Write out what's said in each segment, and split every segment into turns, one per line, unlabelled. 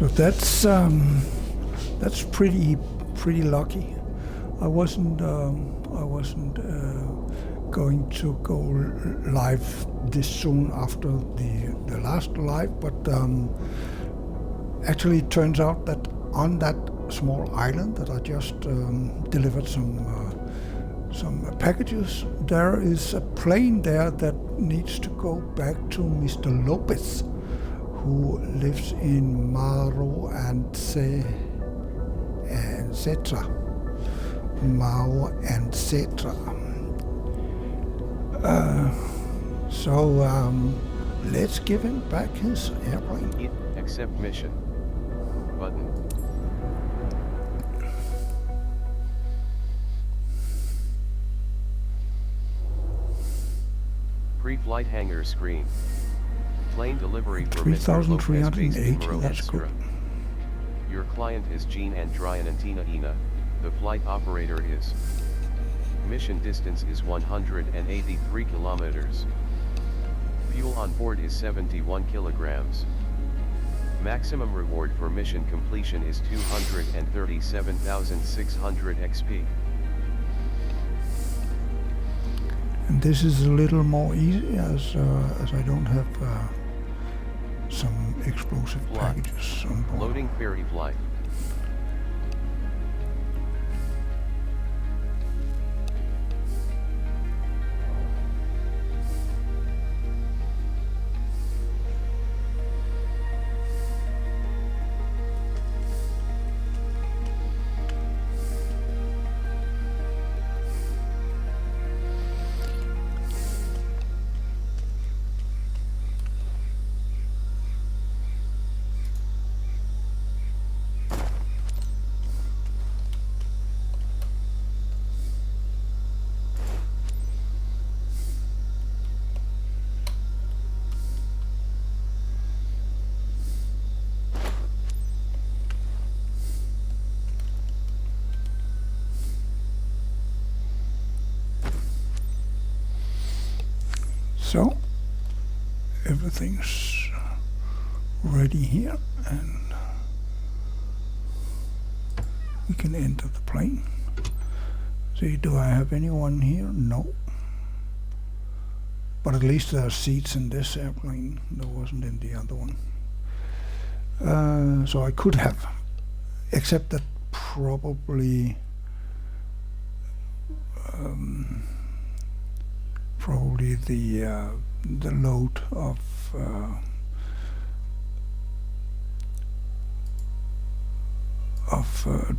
So that's pretty lucky. I wasn't going to go live this soon after the last live, but actually it turns out that on that small island that I just delivered some packages, there is a plane there that needs to go back to Mr. Lopez, who lives in Maro and Cetra. Mao and Cetra. So let's give him back his airplane.
Accept mission. Button. Pre-flight hangar screen. Plane delivery for Mr. Lopez based in Madagascar. Your client is Jean Andrianantina Ina. The flight operator is. Mission distance is 183 kilometers. Fuel on board is 71 kilograms. Maximum reward for mission completion is 237,600 XP.
And this is a little more easy as I don't have some explosive packages on board.
Loading ferry flight.
So everything's ready here, and we can enter the plane. See, do I have anyone here? No. But at least there are seats in this airplane. There wasn't in the other one. So I could have, except that probably the load of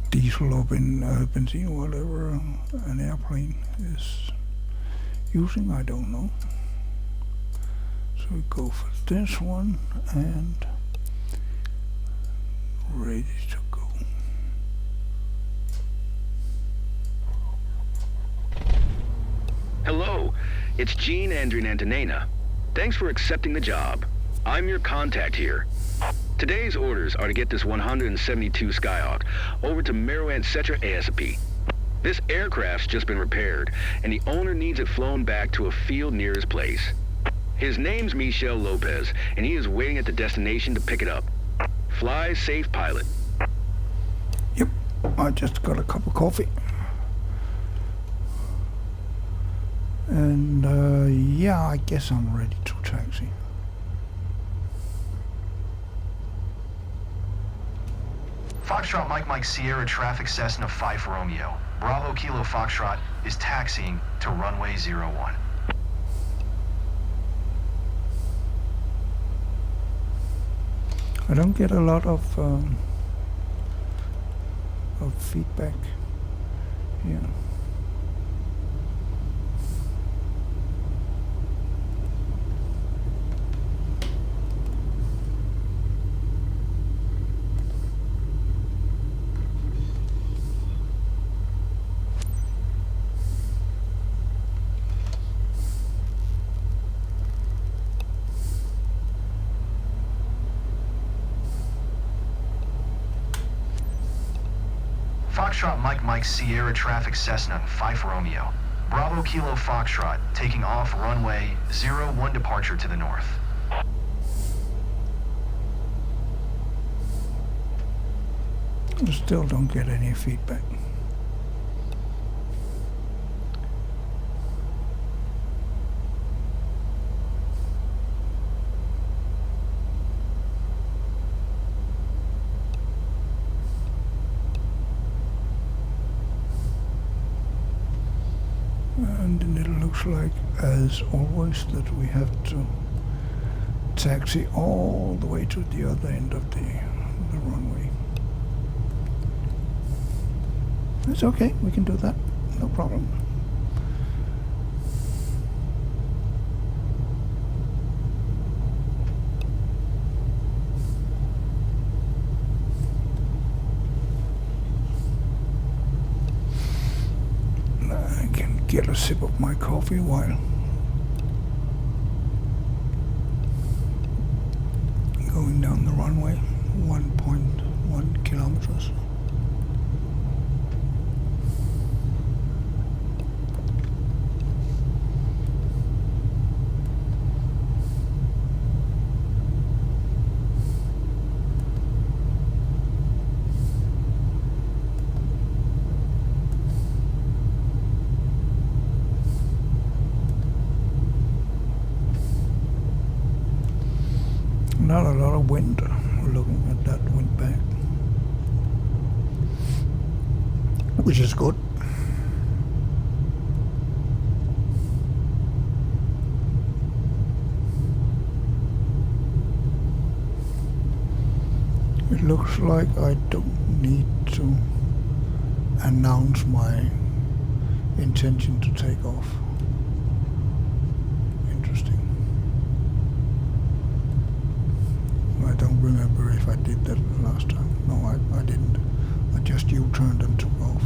diesel or benzene, whatever an airplane is using, I don't know. So we go for this one and ready to go.
Hello, it's Jean Andrianantina. Thanks for accepting the job. I'm your contact here. Today's orders are to get this 172 Skyhawk over to Mero and Cetra ASAP. This aircraft's just been repaired, and the owner needs it flown back to a field near his place. His name's Michel Lopez, and he is waiting at the destination to pick it up. Fly safe, pilot.
Yep, I just got a cup of coffee. And yeah, I guess I'm ready to taxi.
Foxtrot Mike Sierra traffic Cessna 5 Romeo. Bravo Kilo Foxtrot is taxiing to runway 01.
I don't get a lot of feedback here.
Foxtrot Mike Sierra traffic Cessna 5 Romeo. Bravo Kilo Foxtrot taking off runway 01 departure to the north.
Still don't get any feedback. And then it looks like, as always, that we have to taxi all the way to the other end of the runway. It's okay, we can do that, no problem. I can get a sip of my coffee while going down the runway, 1.1 kilometers. Not a lot of wind, looking at that wind back, which is good. It looks like I don't need to announce my intention to take off. Interesting. I don't remember if I did that last time. No, I didn't. I just U-turned and took off.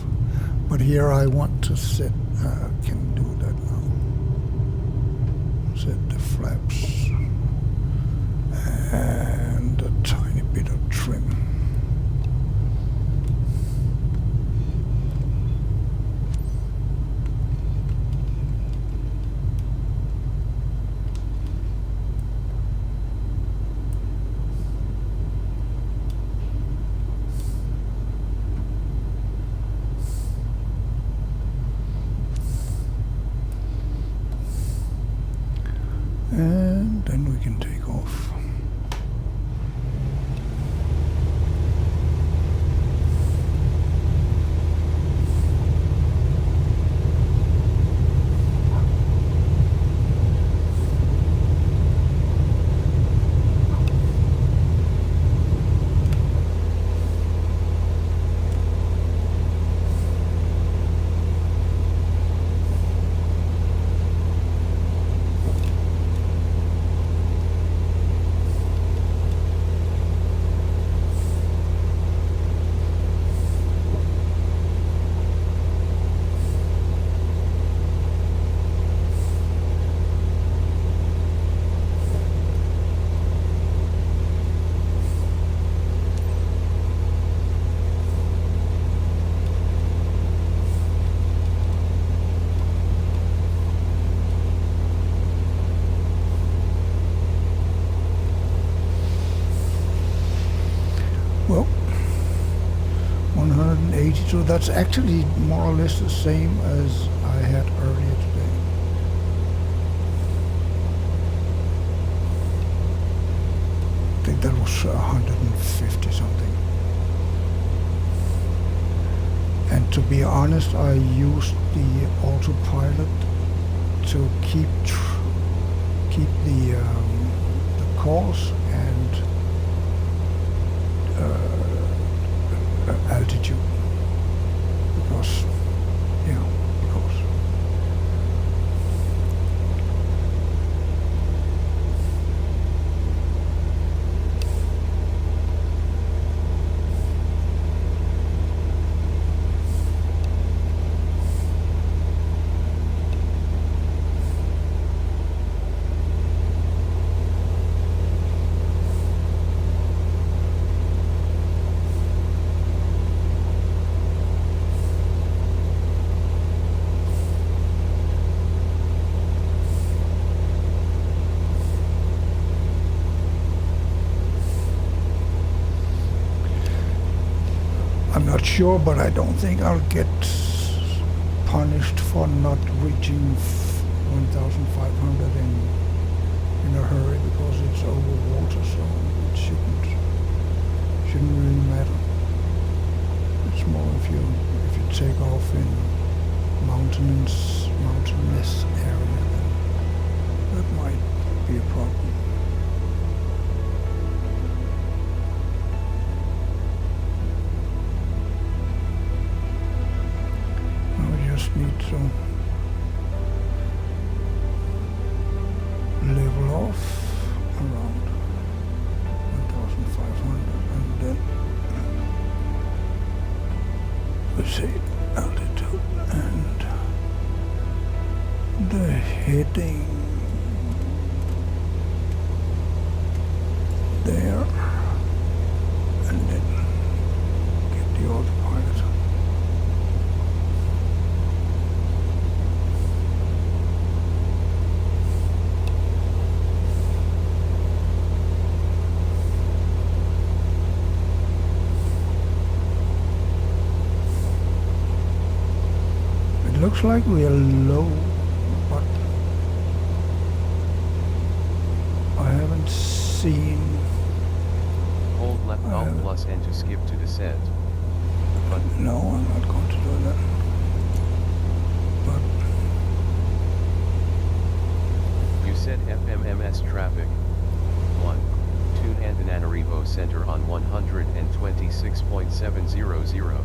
But here I want to set, can do that now. Set the flaps and a tiny bit of trim. And then we can take off. Well, 182, that's actually more or less the same as I had earlier today. I think that was 150 something. And to be honest, I used the autopilot to keep the course and altitude, because not sure, but I don't think I'll get punished for not reaching 1,500 in a hurry because it's over water, so it shouldn't really matter. It's more if you take off in mountainous area, then that might be a problem. Now we just need to level off around 1,500 and then we see altitude and the heading there and then get the autopilot. Looks like we are low, but I haven't seen.
Hold left Alt plus N to skip to descent. Button.
No, I'm not going to do that. But
You set FMMS traffic. 1. Tune Antananarivo Center on 126.700.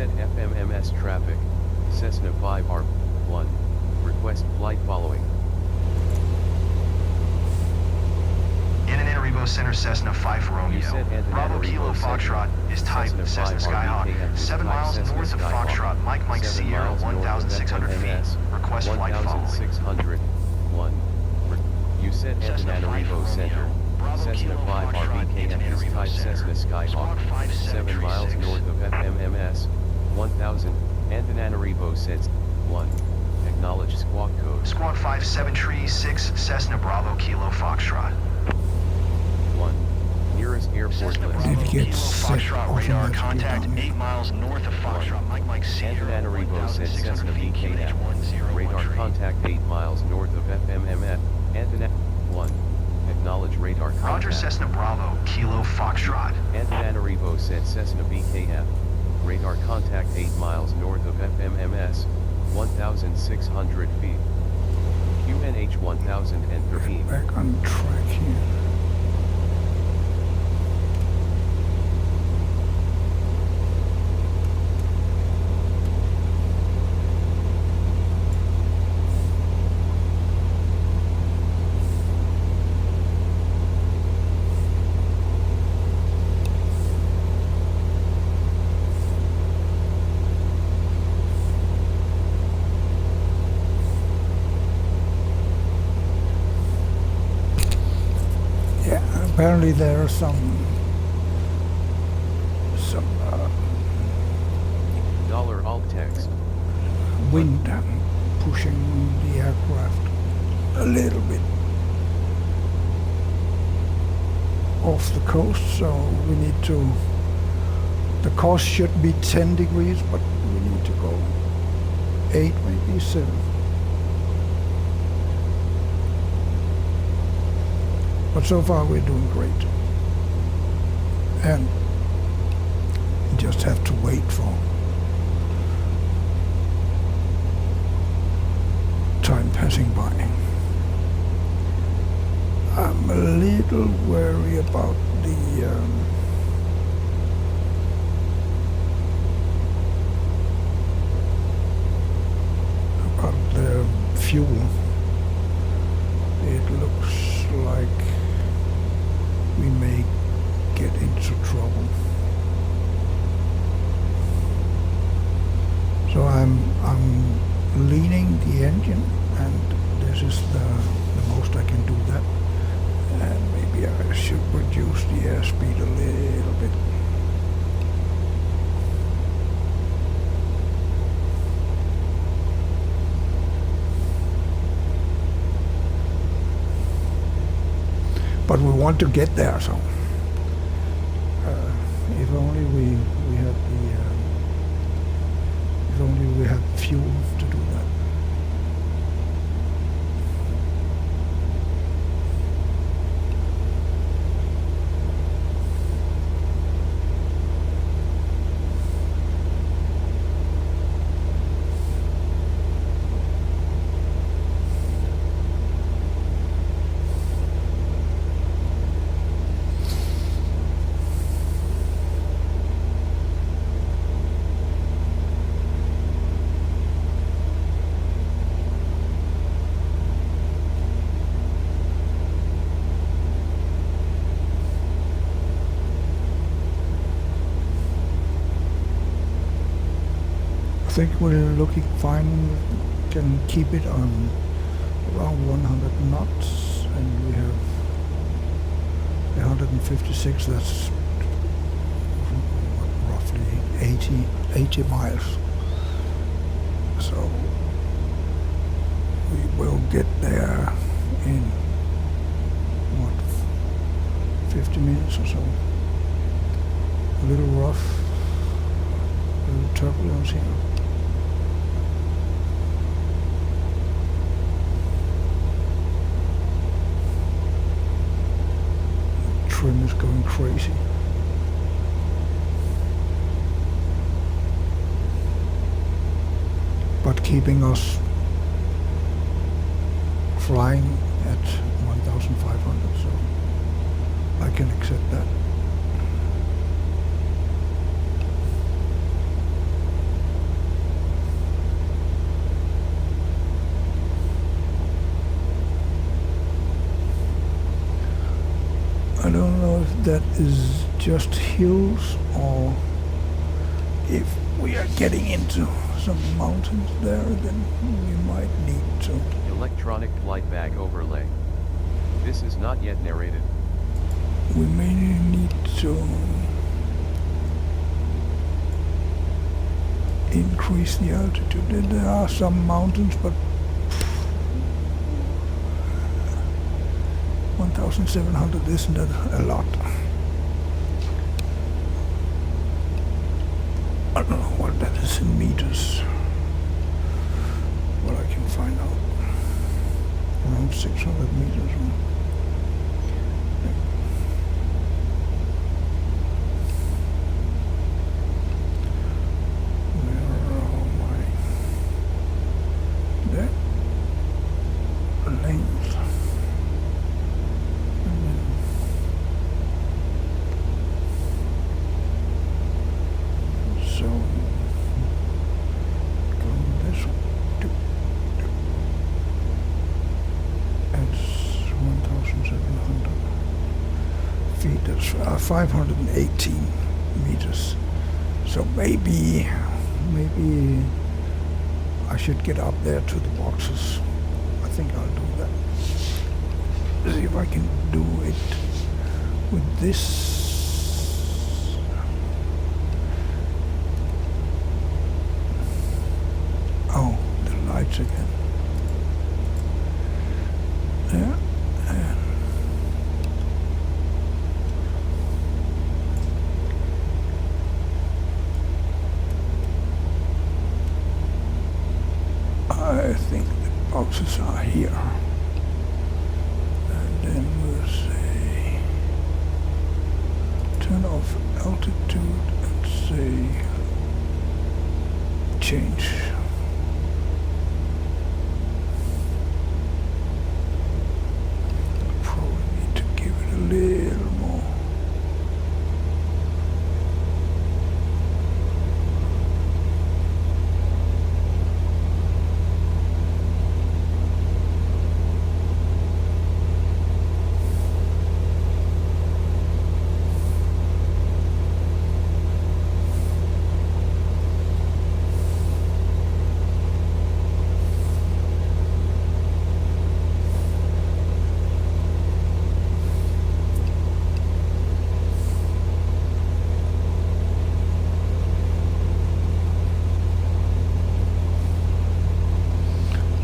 FMMS traffic, Cessna 5R1, request flight following.
Antananarivo Center Cessna 5 Romeo. Bravo Kilo Foxtrot is type Cessna Skyhawk, 7 miles north of Foxtrot, Mike Sierra 1,600 feet. Request flight following.
1. You set Antananarivo Center, Cessna 5 RVKF is type Cessna Skyhawk, 7 miles north of FMMS. 1000, Antananarivo sets 1. Acknowledge squawk code.
Squawk 5736 Cessna Bravo Kilo Foxtrot.
1. Nearest airport
Cessna
list.
Bravo Kilo Foxtrot radar contact 8 miles north of Foxtrot. Mike Sierra
Antananarivo sets Cessna
1,600 feet.
BKF.
QNH 101
Radar
tree.
contact 8 miles north of FMMF. Antananarivo 1. Acknowledge radar contact.
Roger Cessna Bravo Kilo Foxtrot.
Antananarivo sets Cessna BKF. Radar contact 8 miles north of FMMS, 1,600 feet. QNH 1013.
back on track here. Apparently there are some
Dollar alt text.
wind pushing the aircraft a little bit off the coast, so we need to, the course should be 10 degrees, but we need to go 8, maybe 7. But so far we're doing great. And we just have to wait for time passing by. I'm a little wary about the fuel. It looks like we may get into trouble. So I'm leaning the engine, and this is the most I can do that. And maybe I should reduce the airspeed a little bit. But we want to get there, so if only we had the if only we had fuel to do that. I think we're looking fine. Can keep it on around 100 knots, and we have 156. That's roughly 80 miles. So we will get there in what, 50 minutes or so. A little rough, a little turbulence here. Trim is going crazy. But keeping us flying at 1,500, so I can accept that. I don't know if that is just hills or if we are getting into some mountains there, then we might need to.
Electronic flight bag overlay. This is not yet narrated.
We may need to increase the altitude. There are some mountains, but 1,700 isn't a lot. I don't know what that is in meters, but I can find out. Around 600 meters. Where are my... There. Length. So, going this way, that's 1,700 feet, that's 518 meters. So maybe I should get up there to the boxes. I think I'll do that. See if I can do it with this. Oh, the lights again. Yeah. I think the boxes are here. And then we'll say turn off altitude and say change. Little more.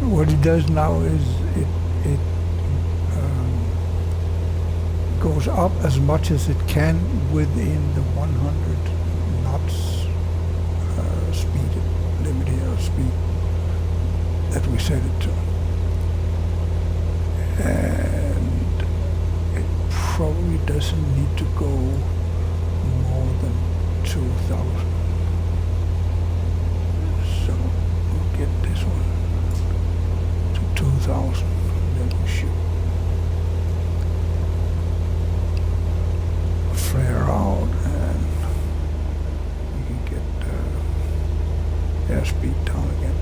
what it does now is it goes up as much as it can within the 100 knots speed limit here, or speed that we set it to. And it probably doesn't need to go more than 2,000. So we'll get this one to 2,000, then we should flare out and we can get airspeed down again.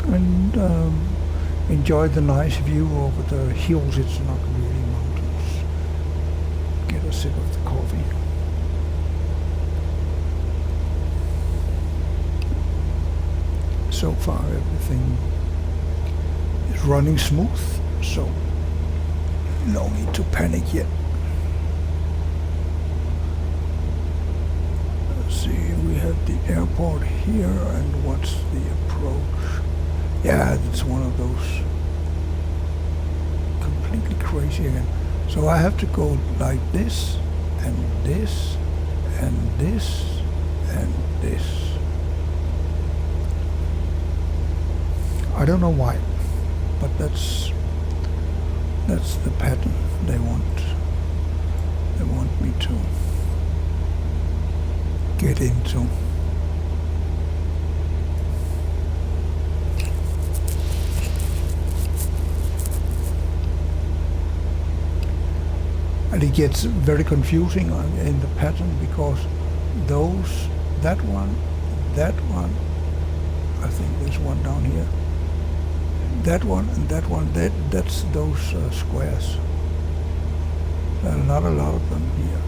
And enjoy the nice view over the hills. It's not really mountains. Get a sip of the coffee. So far everything is running smooth, so no need to panic yet. Let's see, we have the airport here, and what's the approach? Yeah, it's one of those completely crazy again. So I have to go like this, and this, and this, and this. I don't know why, but that's the pattern they want me to get into. And it gets very confusing in the pattern, because that one, I think there's one down here, that one and that one, that's those squares. There are not a lot of them here.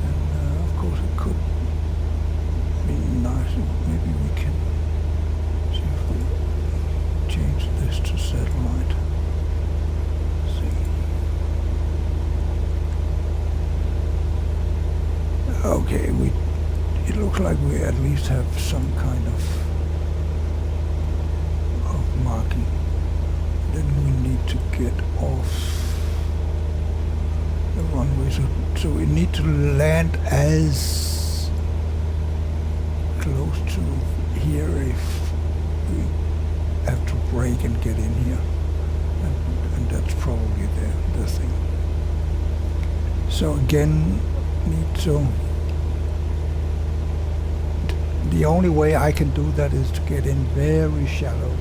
And of course it could be nice, maybe we can see if we change this to satellite. Okay, it looks like we at least have some kind of marking. Then we need to get off the runway, so we need to land as close to here if we have to brake and get in here, and that's probably the thing. So again, need to. The only way I can do that is to get in very shallow.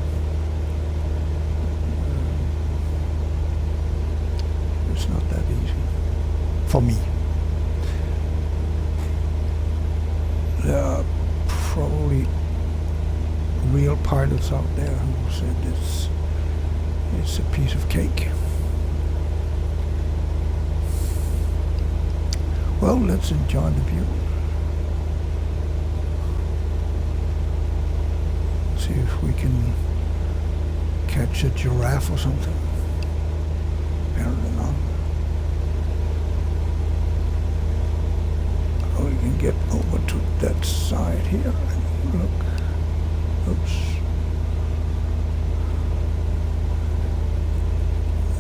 It's not that easy for me. There are probably real pilots out there who said it's a piece of cake. Well, let's enjoy the view. See if we can catch a giraffe or something. Apparently not. Oh, we can get over to that side here and look. Oops.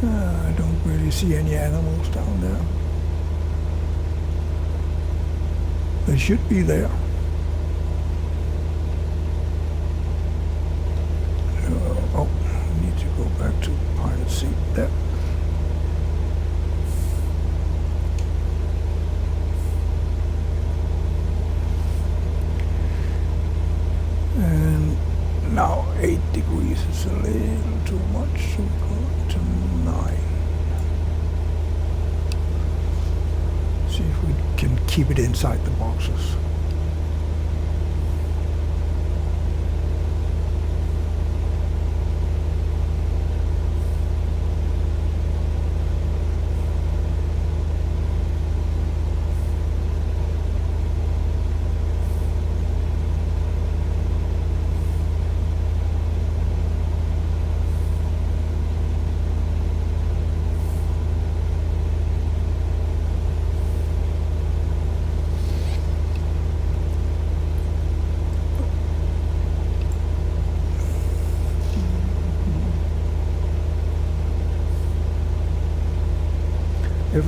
I don't really see any animals down there. They should be there. Oh, we need to go back to pilot seat there. And now 8 degrees is a little too much, so we're going to 9. See if we can keep it inside the boxes.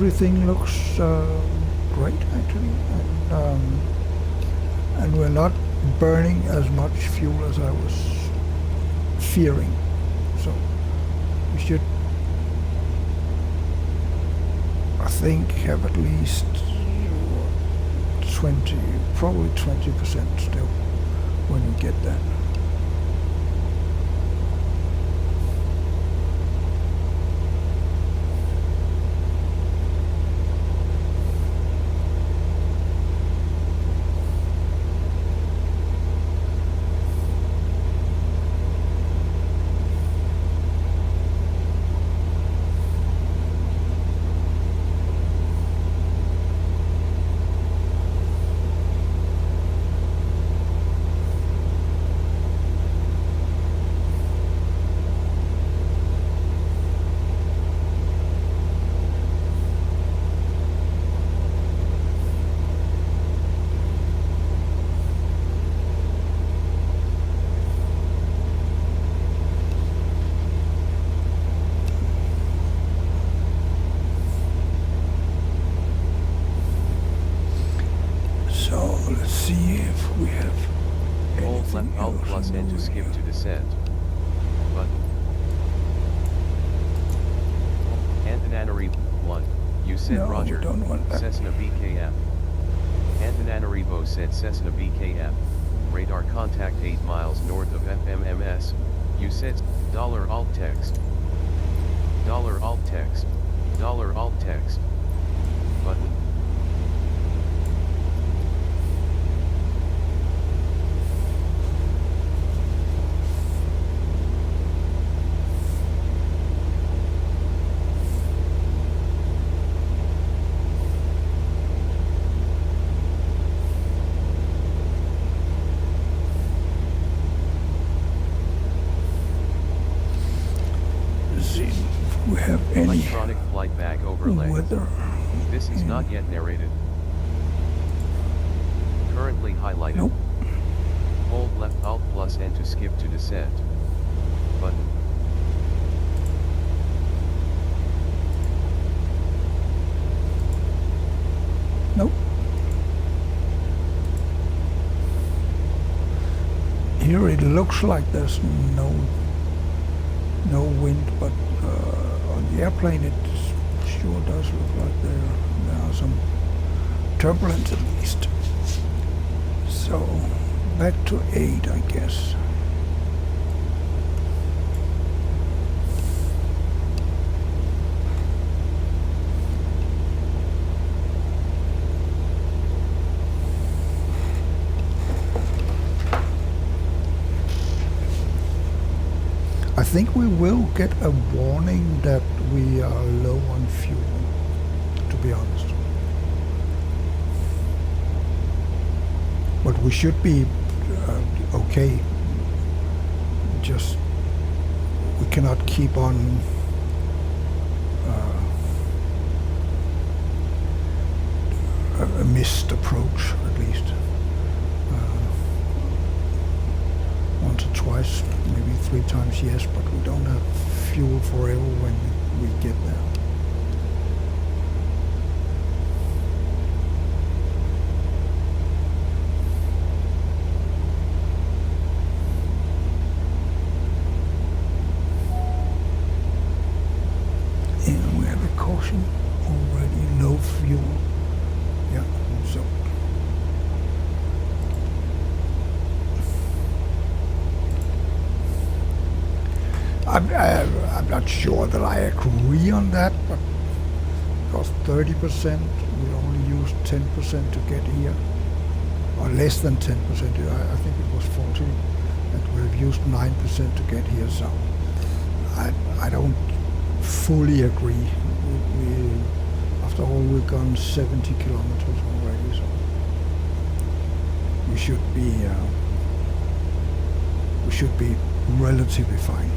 everything looks great actually, and we're not burning as much fuel as I was fearing. So we should, I think, have at least 20, probably 20% still when we get that. Let's see if we have
Hold left Alt plus N to skip to descent. Button. Antananarivo 1. You said
no,
Roger.
We don't want that.
Cessna BKF. Antananarivo said Cessna BKF. Radar contact 8 miles north of FMMS. You said $alt text. $alt text. $alt text. Button.
We have any
electronic flight bag overlay.
Weather.
This is not yet narrated. Currently highlighted.
Nope.
Hold left Alt plus N to skip to descent. Button.
Nope. Here it looks like there's no wind, but on the airplane it sure does look like there are some turbulence at least. So back to 8, I guess. I think we will get a warning that we are low on fuel, to be honest. But we should be okay. Just, we cannot keep on a missed approach, at least. Once or twice, maybe 3 times, yes, but we don't have fuel forever when we get there. And we have a caution already, low fuel. Yeah, so. I'm not sure that I agree on that, but because 30%, we only used 10% to get here, or less than 10%, I think it was 40, and we've used 9% to get here, so I don't fully agree. We after all, we've gone 70 kilometers already, so we should be relatively fine.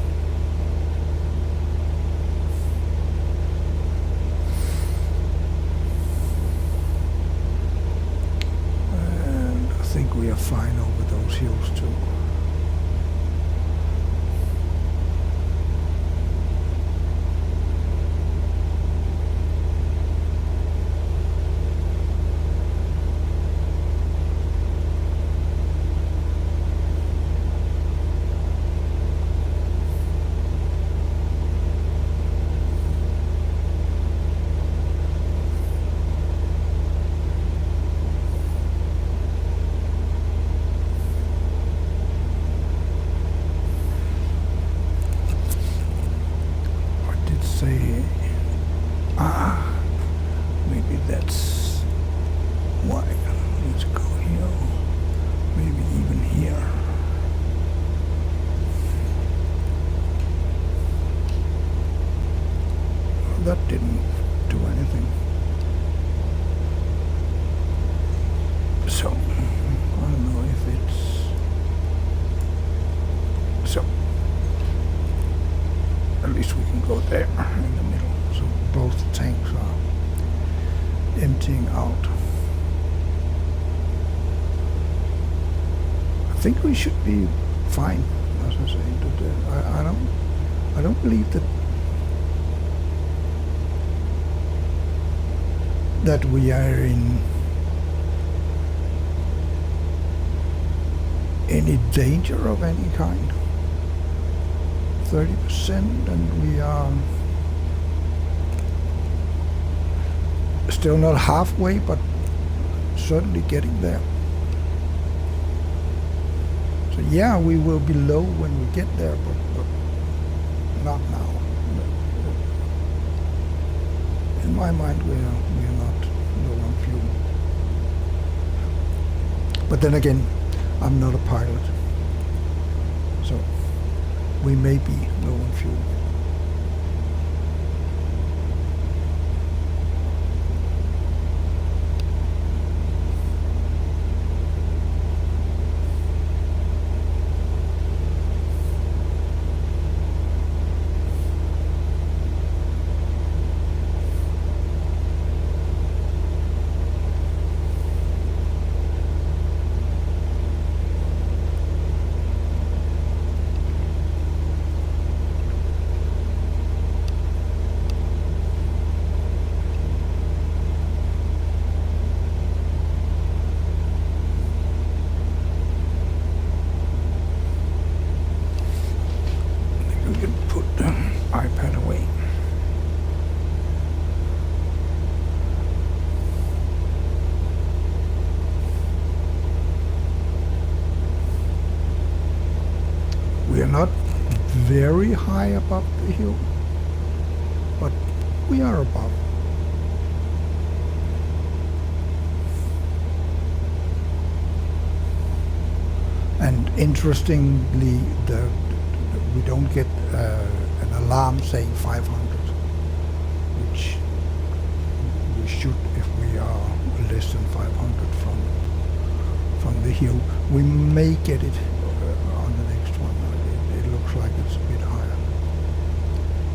I think we are fine over those hills too. venting out. I think we should be fine, as I say. I don't believe that we are in any danger of any kind. 30%, and we are still not halfway, but certainly getting there. So yeah, we will be low when we get there, but not now. In my mind, we are not low on fuel. But then again, I'm not a pilot, so we may be low on fuel. We are not very high above the hill, but we are above. And interestingly, we don't get an alarm saying 500, which we should if we are less than 500 from the hill. We may get it on the next one. It looks like it's a bit higher,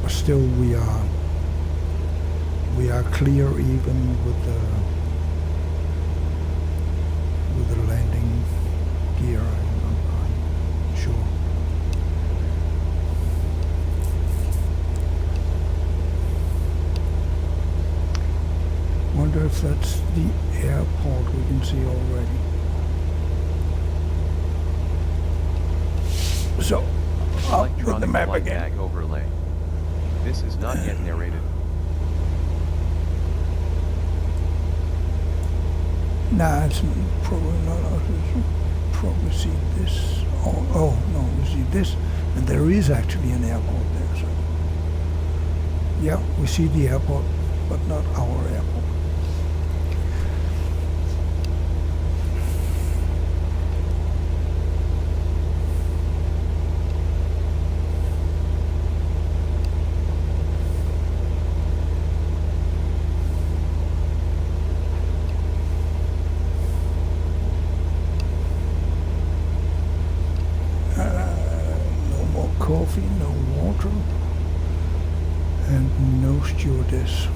but still we are clear even with the landing gear. I'm sure. Wonder if that's the airport we can see already. So, up with the map again.
Overlay. This is not yet narrated.
Nah, it's probably not us. Probably see this. Oh no, we see this, and there is actually an airport there. So, yeah, we see the airport, but not our airport. Coffee, no water, and no stewardess.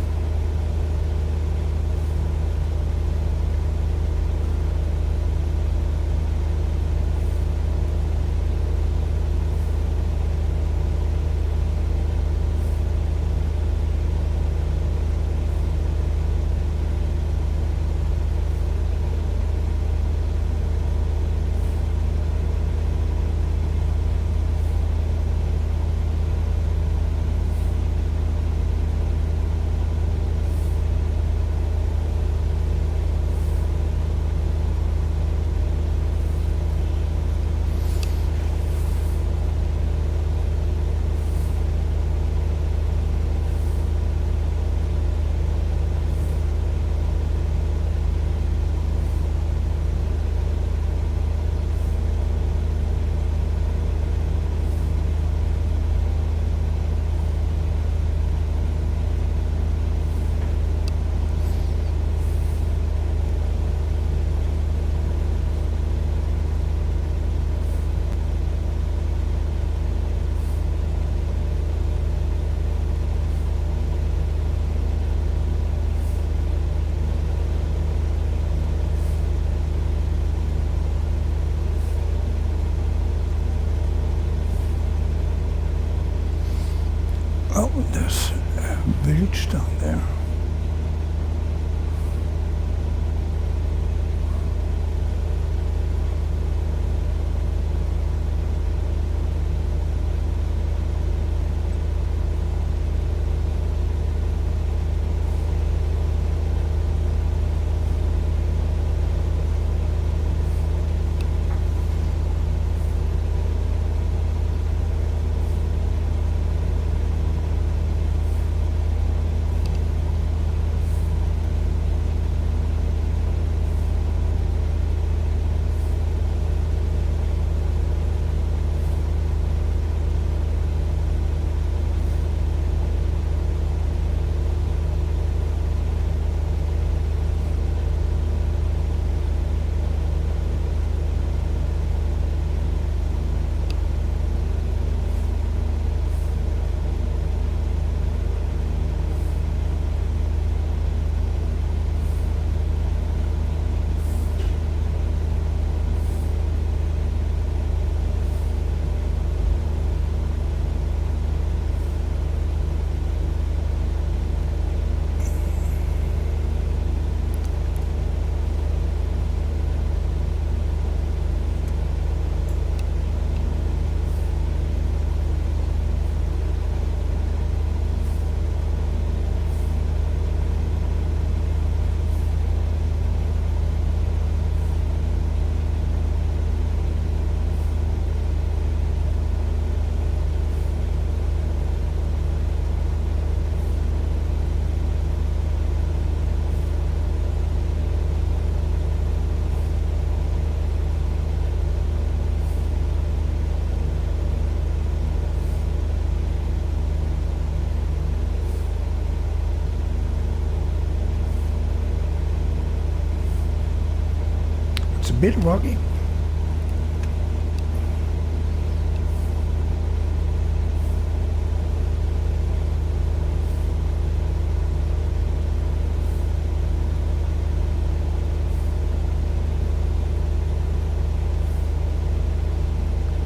bit rocky.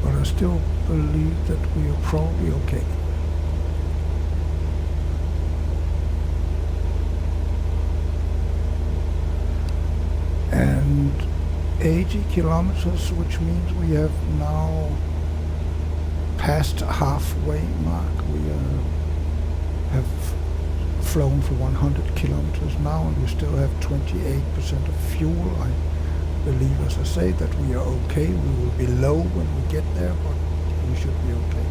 But I still believe that we are probably okay. And 80 kilometers, which means we have now passed halfway mark. We have flown for 100 kilometers now, and we still have 28% of fuel. I believe, as I say, that we are okay. We will be low when we get there, but we should be okay.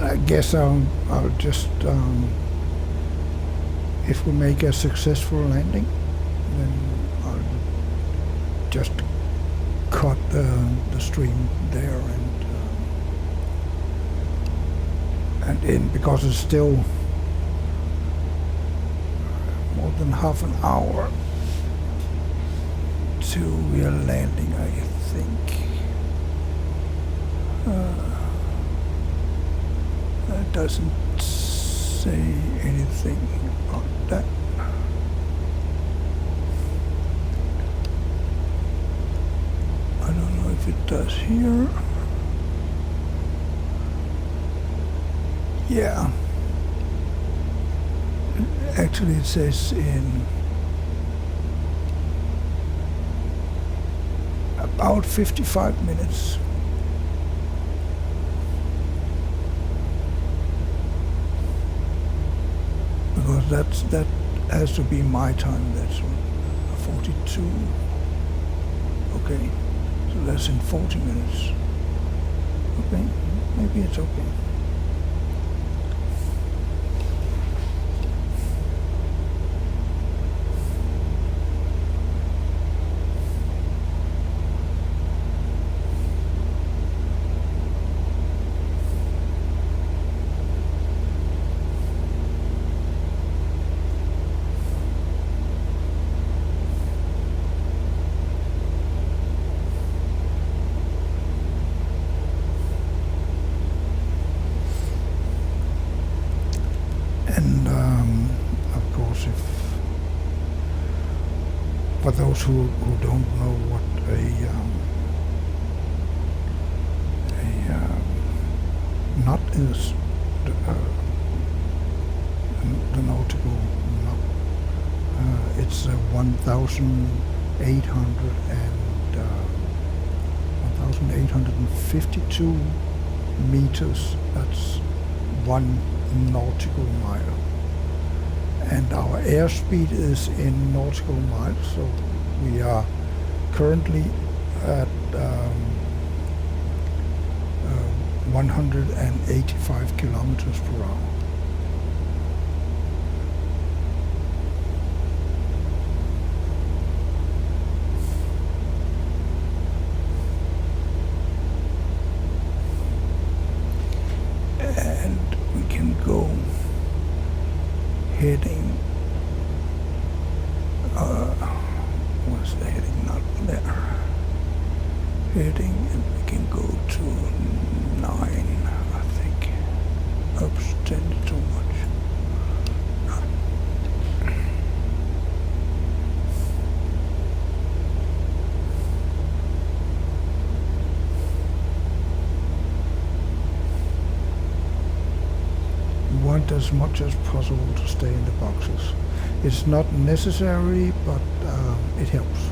I guess I'll just, if we make a successful landing, then I'll just cut the stream there and in, because it's still more than half an hour to real landing, I think. That doesn't say anything about that. I don't know if it does here. Yeah. Actually, it says in about 55 minutes. Because that has to be my time. That's 42. Okay, so that's in 40 minutes. Okay, maybe it's okay. And of course, for those who don't know what a knot is, the nautical knot, it's 1,852 meters. That's 1 nautical mile, and our airspeed is in nautical miles, so we are currently at 185 kilometers per hour. And we can go heading, what's the heading? Not there. Heading, and we can go to 9, I think. Oops, 10 too much. it as much as possible to stay in the boxes. It's not necessary, but it helps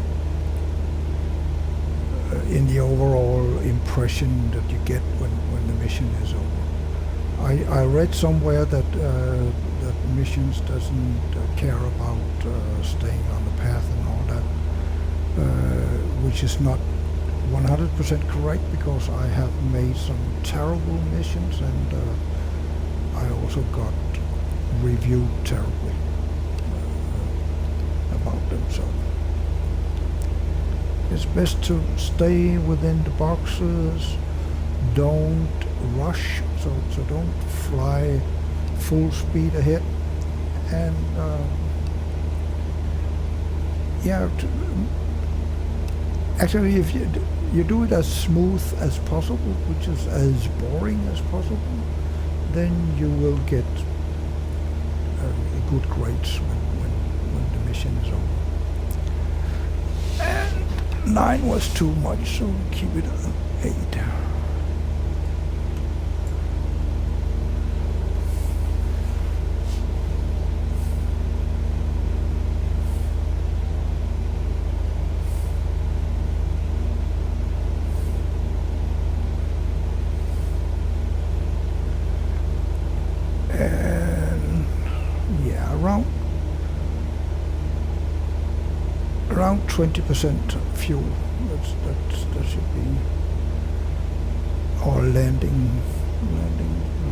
in the overall impression that you get when the mission is over. I read somewhere that that missions doesn't care about staying on the path and all that, which is not 100% correct, because I have made some terrible missions, and I also got reviewed terribly about them. So it's best to stay within the boxes. Don't rush, so don't fly full speed ahead, and actually, if you do it as smooth as possible, which is as boring as possible, then you will get good grades when the mission is over. And 9 was too much, so keep it 8. Around 20% fuel. That should be our landing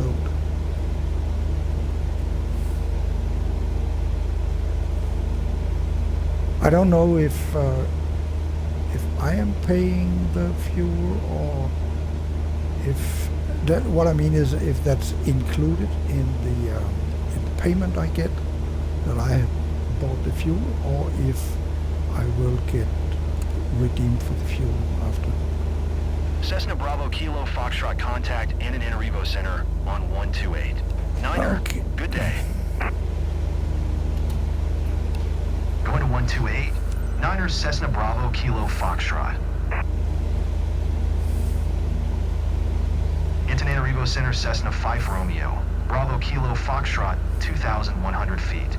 load. I don't know if I am paying the fuel, or if that. What I mean is if that's included in the payment I get, that I have bought the fuel, or if I will get redeemed for the fuel after.
Cessna Bravo Kilo Foxtrot, contact Antananarivo Center on 128. Niner,
okay.
Good day. Going to 128. Niner Cessna Bravo Kilo Foxtrot. Antananarivo Center Cessna 5 Romeo. Bravo Kilo Foxtrot, 2,100 feet.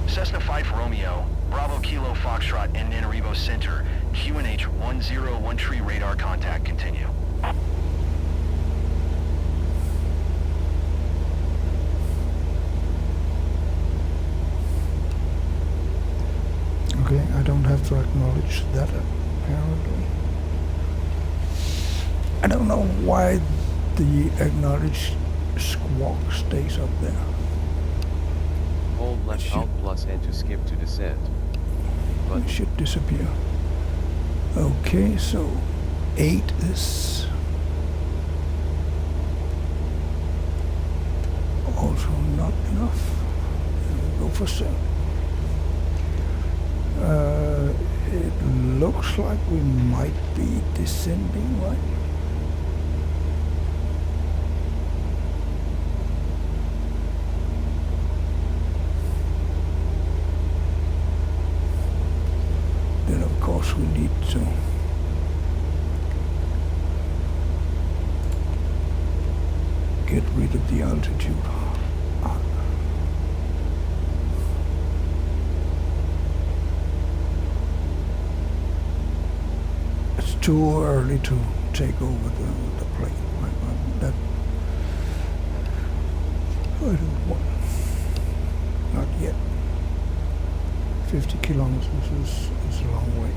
Cessna 5 Romeo, Bravo Kilo Foxtrot, Antananarivo Center, QNH 101 radar contact, continue.
Okay, I don't have to acknowledge that, apparently. I don't know why the acknowledge squawk stays up there.
Hold left Alt plus N to skip to descent. But
It should disappear. Okay, so 8 is also not enough. We'll go for 7. It looks like we might be descending, right? Then of course we need to get rid of the altitude. It's too early to take over the plane. That I don't want. Not yet. 50 kilometers is a long way.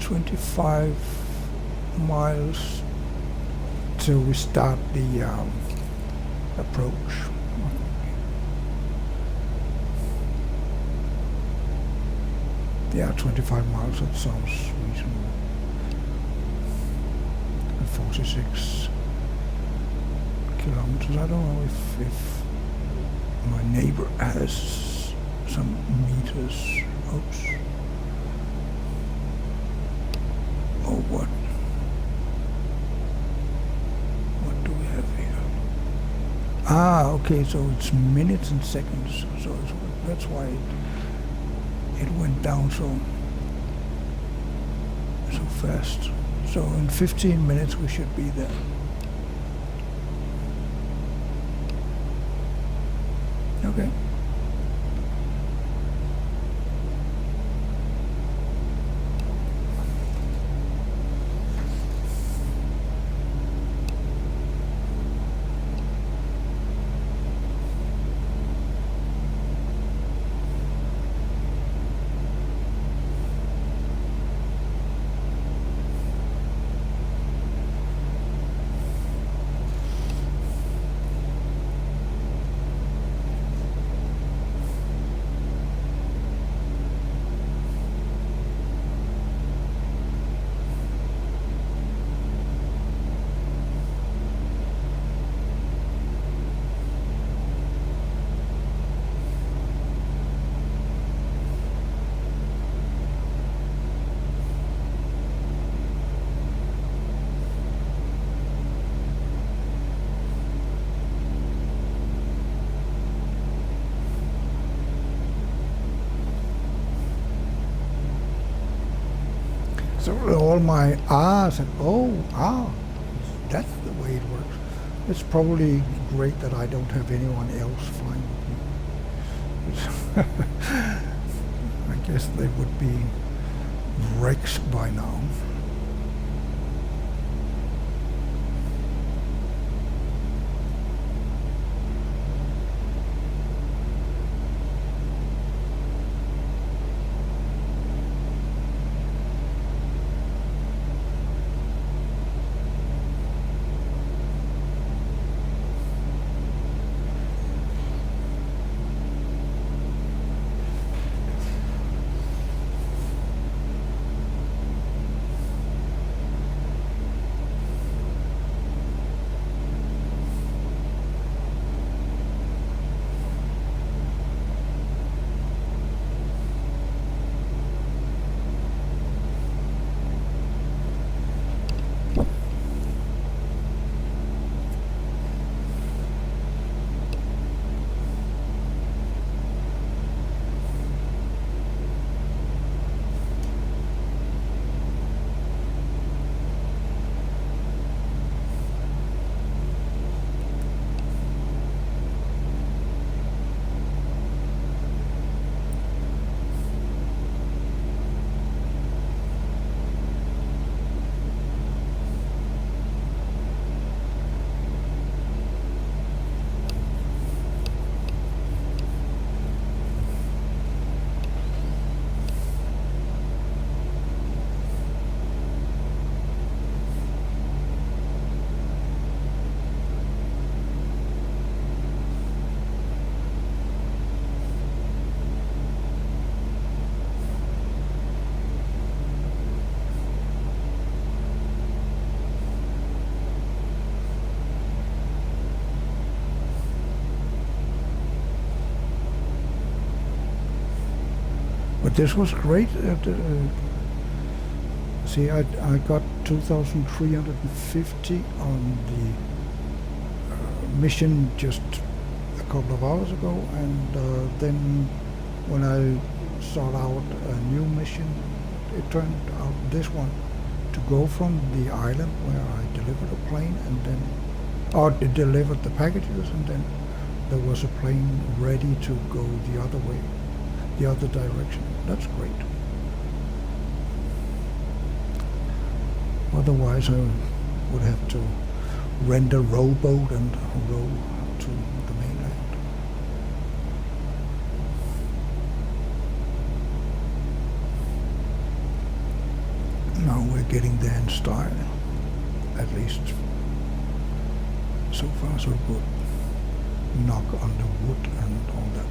25 miles till we start the approach. Yeah, 25 miles, that sounds reasonable. And 46 kilometers. I don't know if my neighbor has some meters. Oops. Oh, what? What do we have here? Ah, okay, so it's minutes and seconds. So that's why it went down so fast. So in 15 minutes we should be there. Okay. So all my ahs and that's the way it works. It's probably great that I don't have anyone else flying with me. I guess they would be wrecks by now. But this was great. See, I got 2,350 on the mission just a couple of hours ago, and then when I sought out a new mission, it turned out this one to go from the island where I delivered a plane and then, or delivered the packages, and then there was a plane ready to go the other way, the other direction. That's great. Otherwise I would have to rent a rowboat and row to the mainland. getting there in style. At least so far so good. Knock on the wood and all that.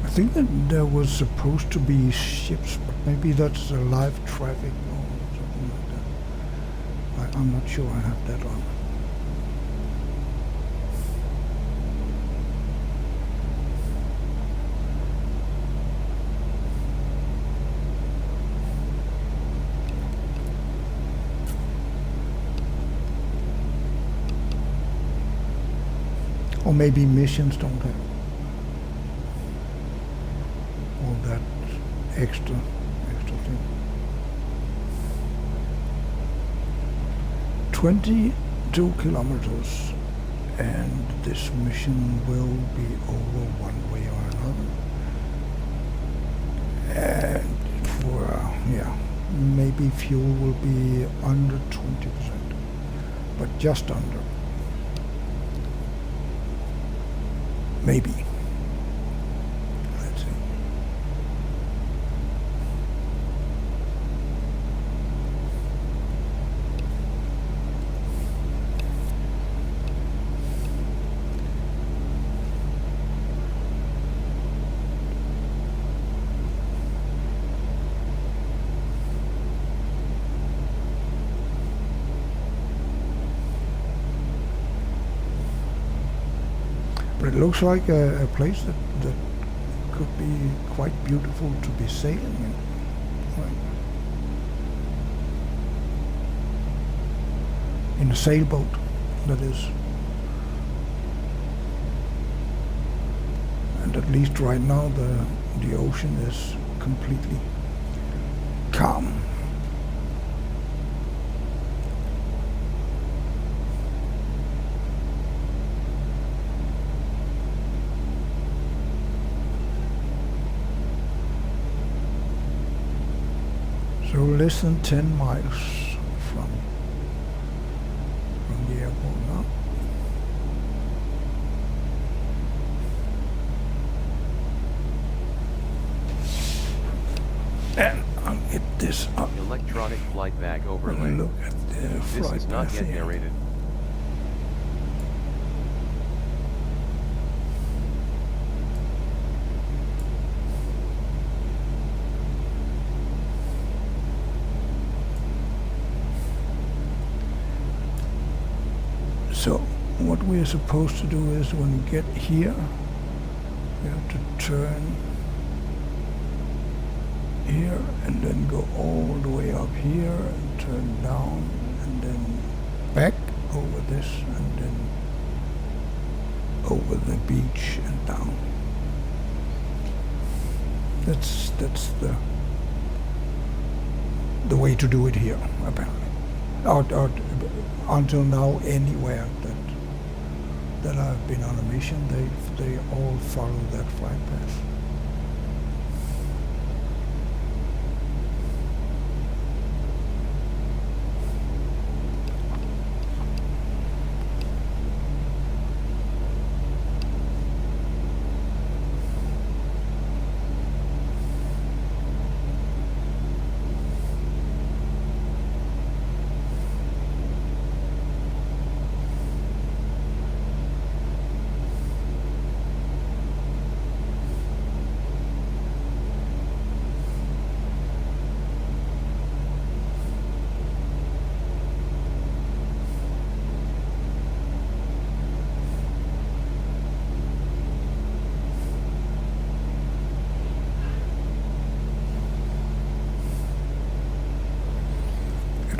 I think that there was supposed to be ships, but maybe that's live traffic or something like that. I'm not sure I have that on. Or maybe missions don't have all that extra thing. 22 kilometers, and this mission will be over one way or another. And for maybe fuel will be under 20%, but just under. Maybe. Let's see. But it looks like a place that could be quite beautiful to be sailing in. In a sailboat, that is. And at least right now the ocean is completely calm. So less than 10 miles from the airport now. this up.
Electronic flight bag overlay.
Look at the
This
flight
is not
path
yet
here.
narrated.
So what we are supposed to do is when we get here, we have to turn here and then go all the way up here and turn down and then back over this and then over the beach and down. That's the way to do it here, apparently. Or until now, anywhere that I've been on a mission, they all follow that flight path.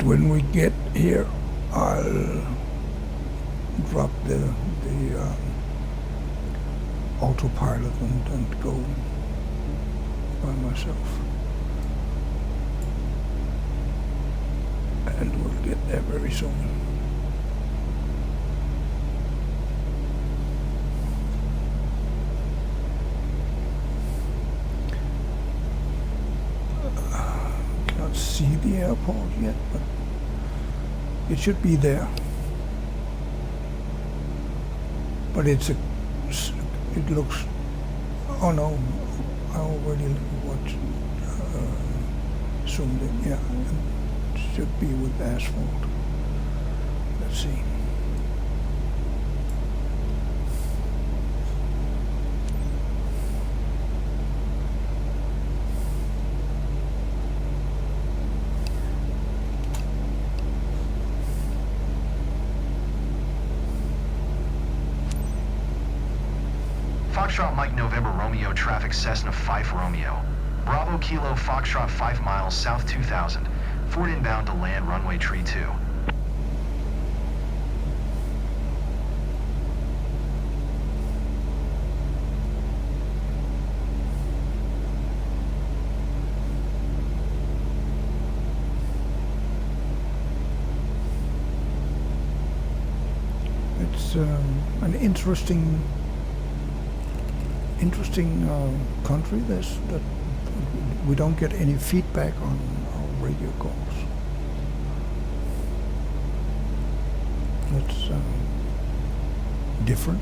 When we get here, I'll drop the autopilot and go by myself. And we'll get there very soon. Cannot see the airport yet, but it should be there. But it looks, oh no, I already watched, zoomed in, yeah, it should be with asphalt. Let's see.
Foxtrot Mike November Romeo traffic Cessna 5 Romeo. Bravo Kilo Foxtrot 5 miles south 2000. Ford inbound to land runway tree 2.
It's an interesting country. That we don't get any feedback on our radio calls. That's different.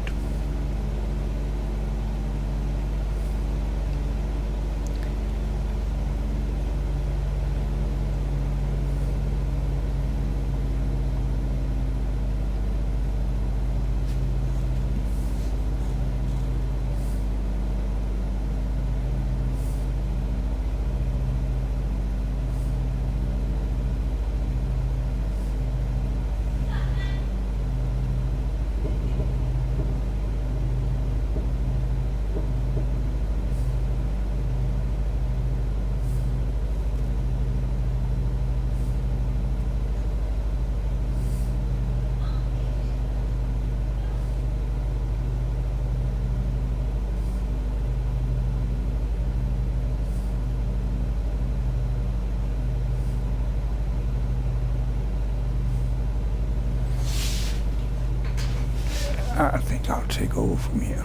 I think I'll take over from here.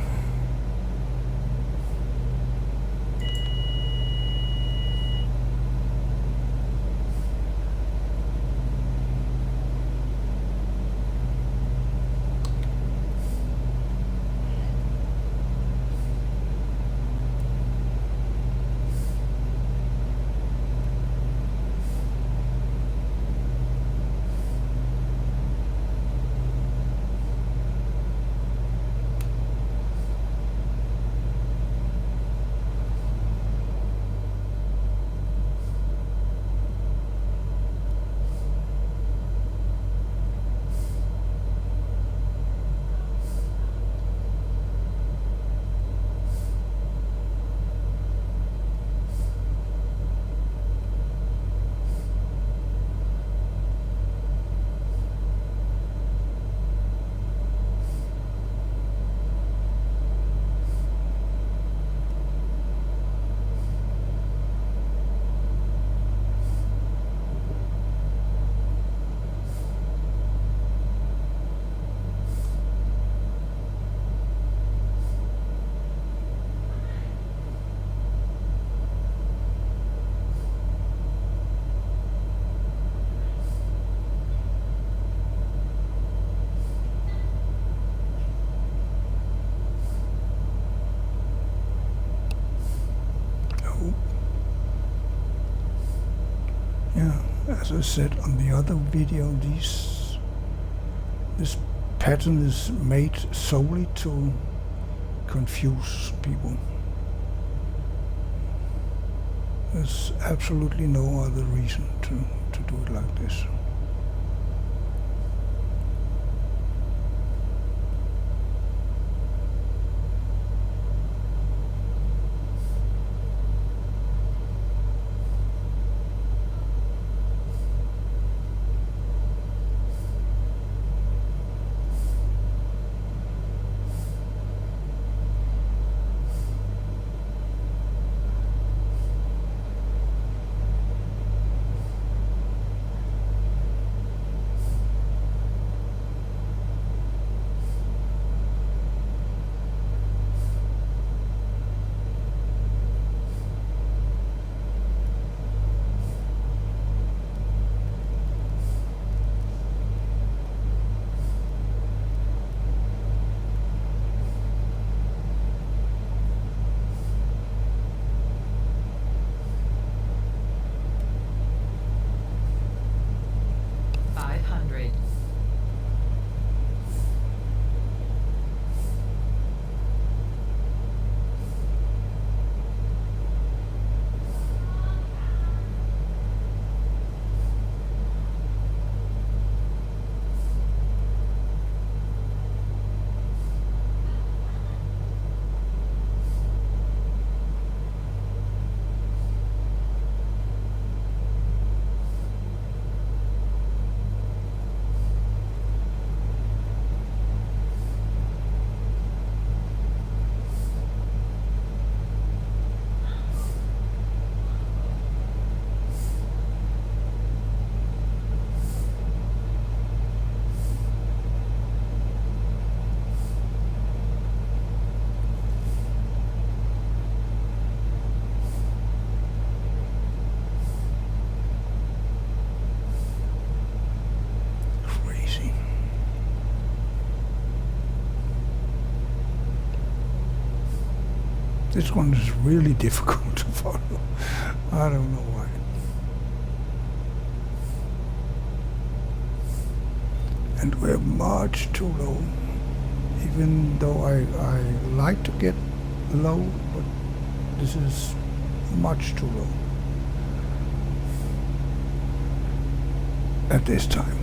I said on the other video, this pattern is made solely to confuse people. There's absolutely no other reason to do it like this. This one is really difficult to follow. I don't know why. And we're much too low. Even though I like to get low, but this is much too low at this time.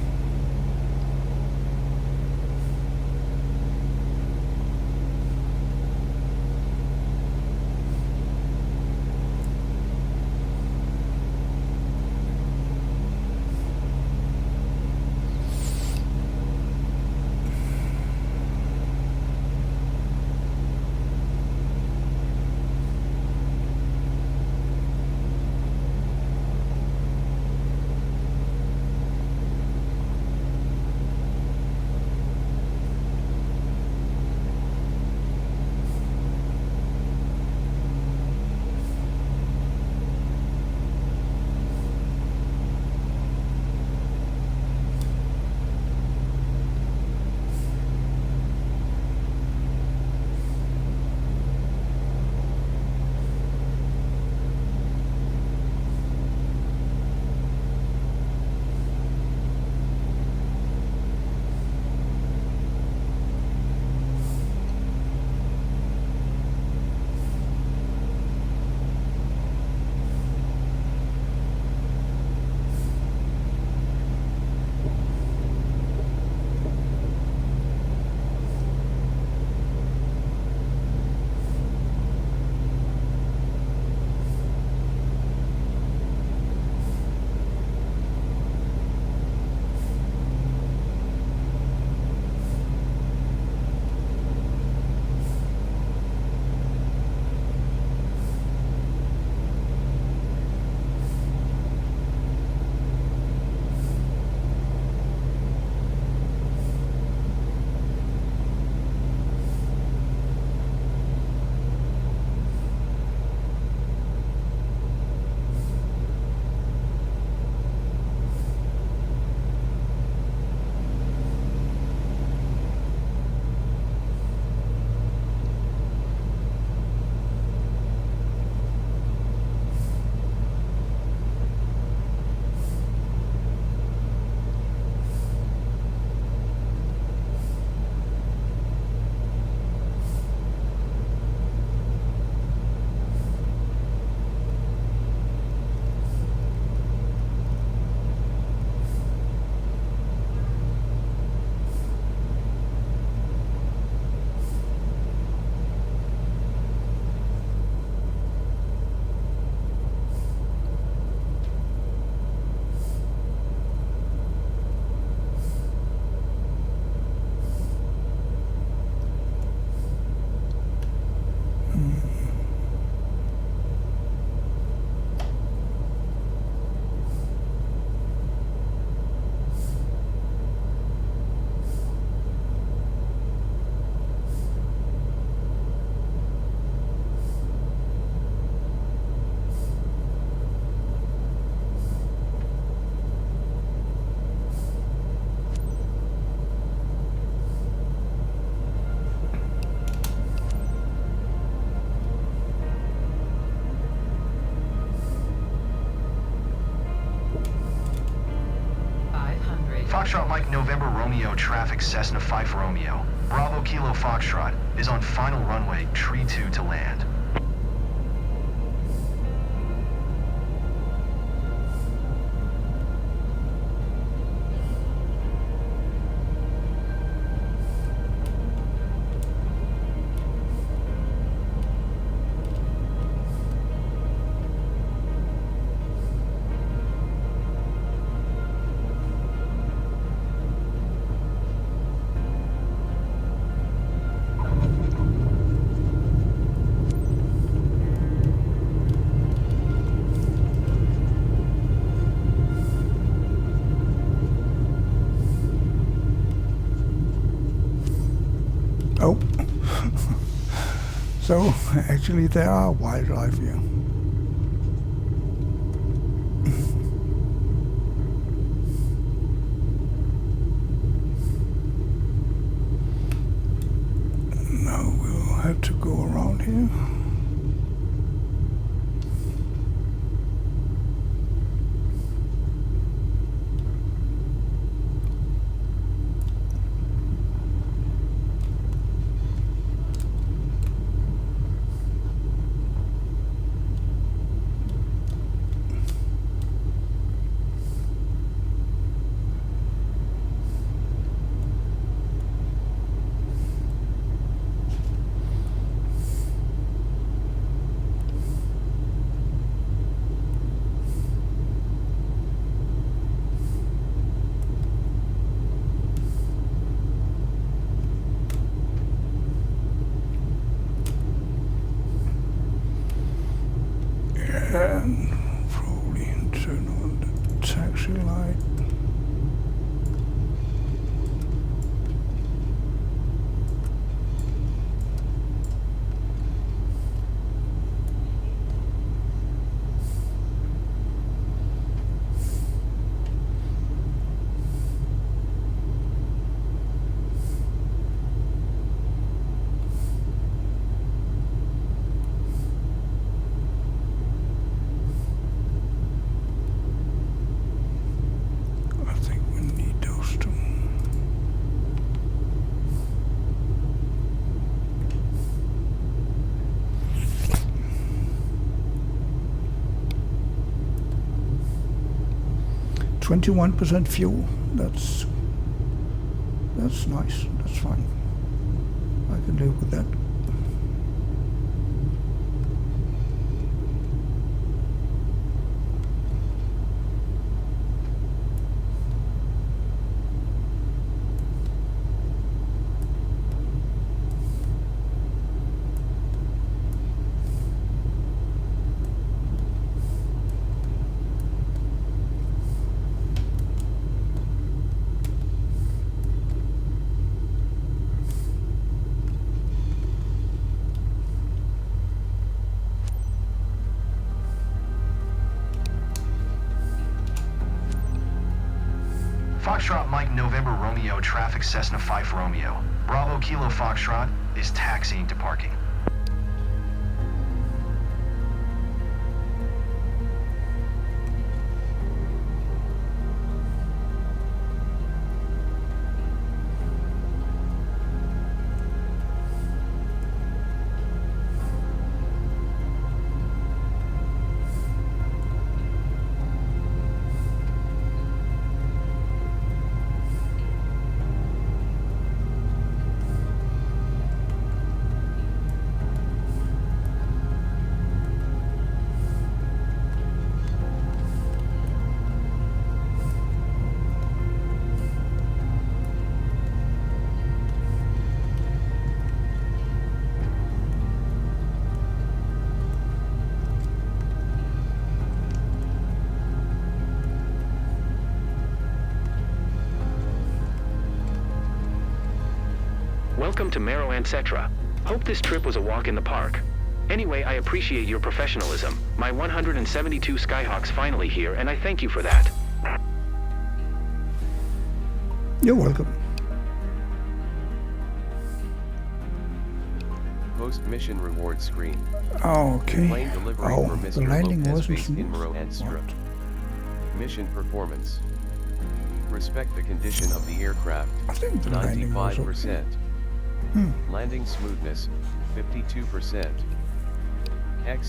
Foxtrot Mike November Romeo traffic Cessna 5 Romeo. Bravo Kilo Foxtrot is on final runway tree 2 to land.
Oh, so actually there are wildlife here. Now we'll have to go around here. And probably turn on the taxi light. I think we need those two. %, fuel. That's nice. That's fine. I can live with that.
Foxtrot Mike November Romeo traffic Cessna 5 Romeo. Bravo Kilo Foxtrot is taxiing to parking.
Welcome to Mero, etc. Hope this trip was a walk in the park. Anyway, I appreciate your professionalism. My 172 Skyhawk's finally here, and I thank you for that.
You're welcome.
Post-mission reward screen.
Okay.
Plane delivery for
the
Mr.
landing
Lopez
wasn't
based in
smooth.
Madagascar. Mission performance. Respect the condition of the aircraft.
I think the landing was
95%. Landing smoothness, 52%.
Let's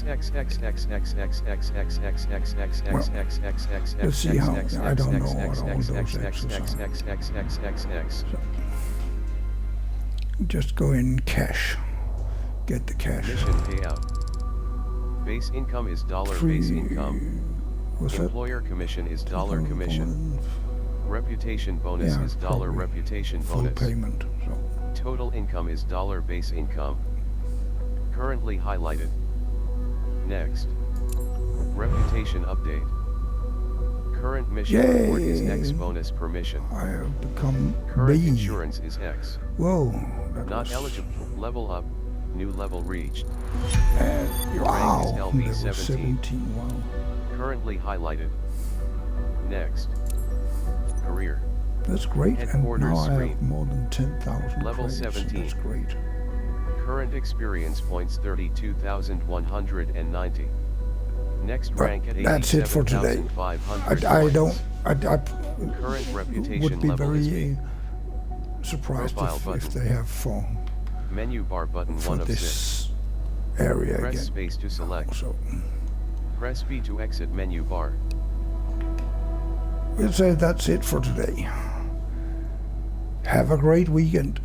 see how, I don't know what all those X's are. So, just go in cash. Get the cash.
Commission payout. Base income is base income. Employer commission is commission. Reputation bonus is reputation bonus.
Full payment. So.
Total income is base income. Currently highlighted. Next. Reputation update. Current mission report is X bonus per mission.
I have become
Current
B.
insurance is X.
Whoa.
Not eligible. Level up. New level reached. Your
Wow.
rank is LV 17.
Wow.
Currently highlighted. Next. Career.
That's great. And
Headquarters
now I
screen.
have more than 10,000
Level
credits.
17.
That's great.
Current experience points 32,190. Next
But
rank at
that's it for today.
87,500
I don't.
Current reputation
would be
level is
very
B.
surprised
Profile
if
button.
they have for
Menu bar button 1 of 6.
this area
Press
again.
space to select.
So
Press B to exit menu bar.
we'll say that's it for today. Have a great weekend.